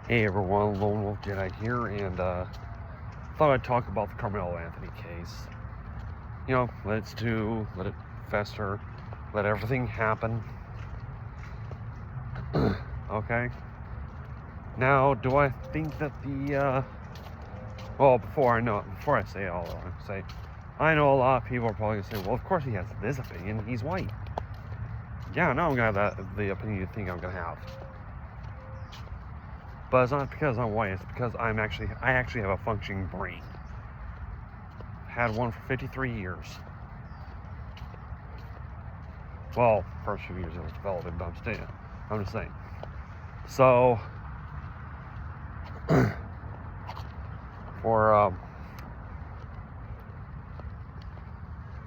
Hey everyone, Lone Wolf Jedi here, and thought I'd talk about the Karmelo Anthony case. You know, let it fester, let everything happen. Okay? Now, do I think that before I say all that, I know a lot of people are probably gonna say, well, of course he has this opinion, he's white. Yeah, I know I'm gonna have the opinion you think I'm gonna have. But it's not because I'm white, it's because I actually have a functioning brain. Had one for 53 years. Well, first few years it was developing, but I'm just saying. So, and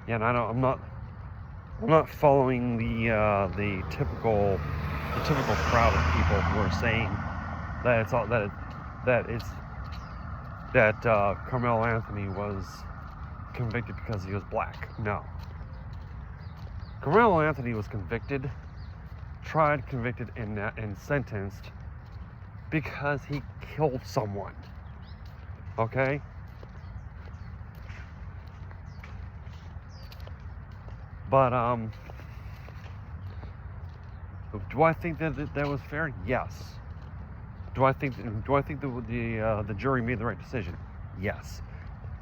I'm not following the typical crowd of people who are saying that it's all that Karmelo Anthony was convicted because he was black. No. Karmelo Anthony was tried, convicted, and sentenced because he killed someone. Okay? But do I think that was fair? Yes. Do I think the jury made the right decision? Yes.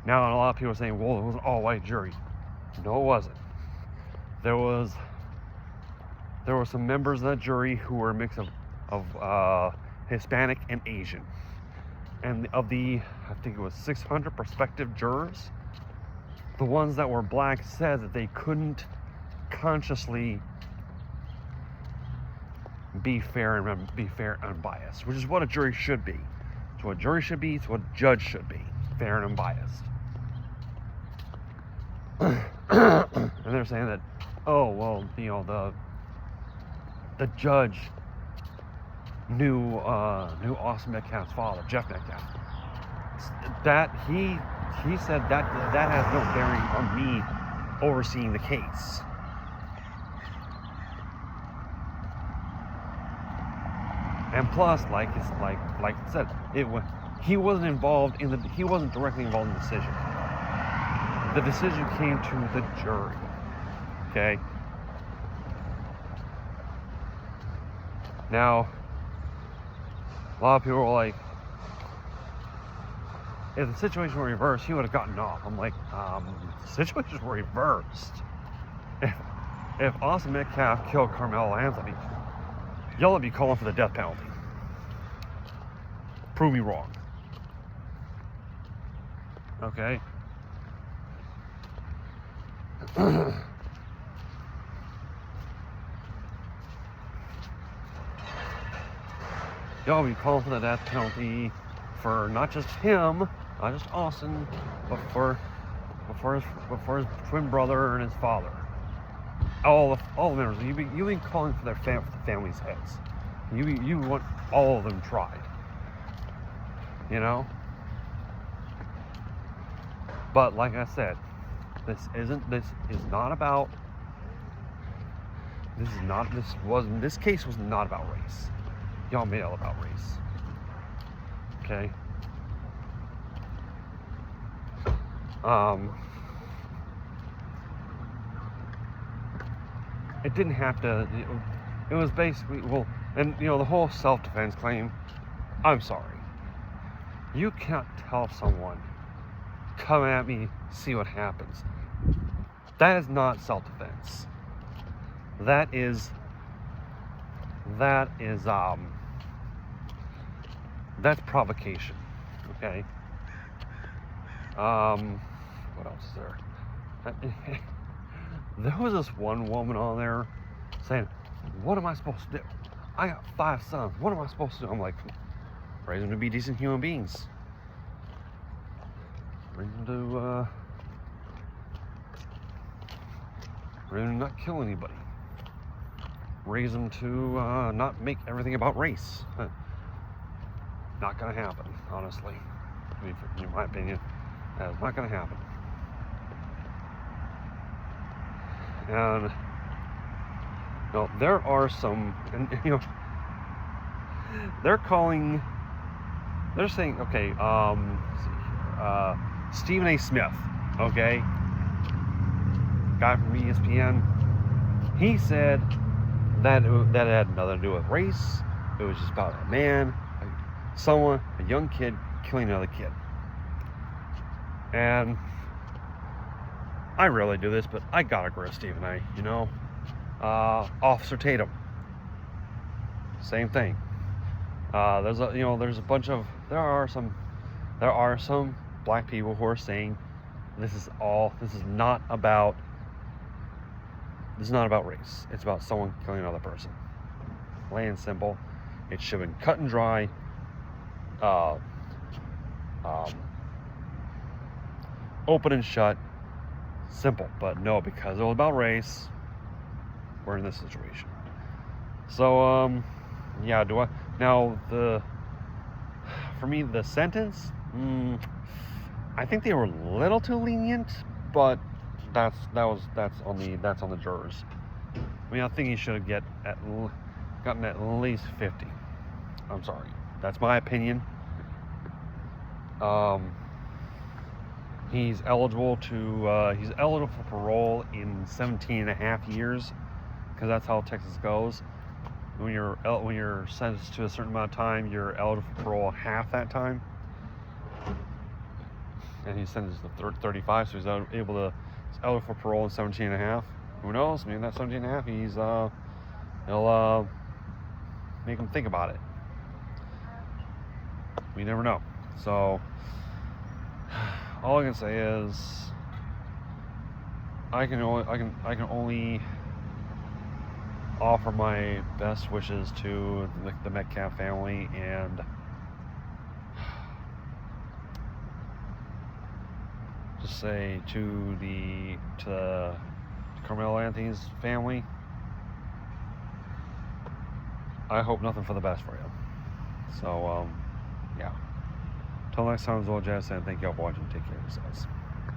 Now, a lot of people are saying, well, it was an all-white jury. No, it wasn't. There were some members of that jury who were a mix of Hispanic and Asian. And of I think it was 600 prospective jurors, the ones that were black said that they couldn't consciously be fair and unbiased, which is what a jury should be. It's what a jury should be. It's what a judge should be: fair and unbiased. And they're saying that, oh well, the judge knew Austin Metcalf's father, Jeff Metcalf. That he said that has no bearing on me overseeing the case. And plus, like I said, he wasn't directly involved in the decision. The decision came to the jury. Okay. Now, a lot of people are like, if the situation were reversed, he would have gotten off. I'm like, the situation were reversed. If Austin Metcalf killed Karmelo Anthony, y'all would be calling for the death penalty. Prove me wrong. Okay? Y'all be calling for the death penalty for not just him, not just Austin, but for his twin brother and his father. All the members. You be calling for their families' heads. You want all of them tried. You know? But like I said, this case was not about race. Y'all made it all about race. Okay? It didn't have to, it was basically, and the whole self-defense claim, I'm sorry. You can't tell someone, come at me, see what happens. That is not self-defense. That's provocation. Okay? What else is there? There was this one woman on there saying, what am I supposed to do? I got 5 sons. What am I supposed to do? I'm like, raise them to be decent human beings. Raise them to not kill anybody. Raise them to not make everything about race. Not gonna happen, honestly. I mean, in my opinion, that's not gonna happen. And there are some, and they're calling they're saying, okay, Stephen A. Smith, okay, guy from ESPN, he said that that had nothing to do with race. It was just about a man, a young kid killing another kid. And I rarely do this, but I gotta agree with Stephen A. Officer Tatum, same thing. There are some black people who are saying this is not about race. It's about someone killing another person. Plain and simple. It should have been cut and dry. Open and shut. Simple. But no, because it was about race, we're in this situation. So, yeah, for me, the sentence, I think they were a little too lenient, but that's on the jurors. I mean, I think he should have gotten at least 50. I'm sorry, that's my opinion. He's eligible for parole in 17 and a half years, because that's how Texas goes. When you're sentenced to a certain amount of time, you're eligible for parole half that time. And he's sentenced to 35, so he's eligible for parole in 17 and a half. Who knows? Maybe that 17 and a half, he'll make him think about it. We never know. So all I can say is I can only offer my best wishes to the Metcalf family, and just say to Karmelo Anthony's family, I hope nothing for the best for you. So, yeah. Till next time, it's all Jazz, and thank y'all for watching. Take care of yourselves.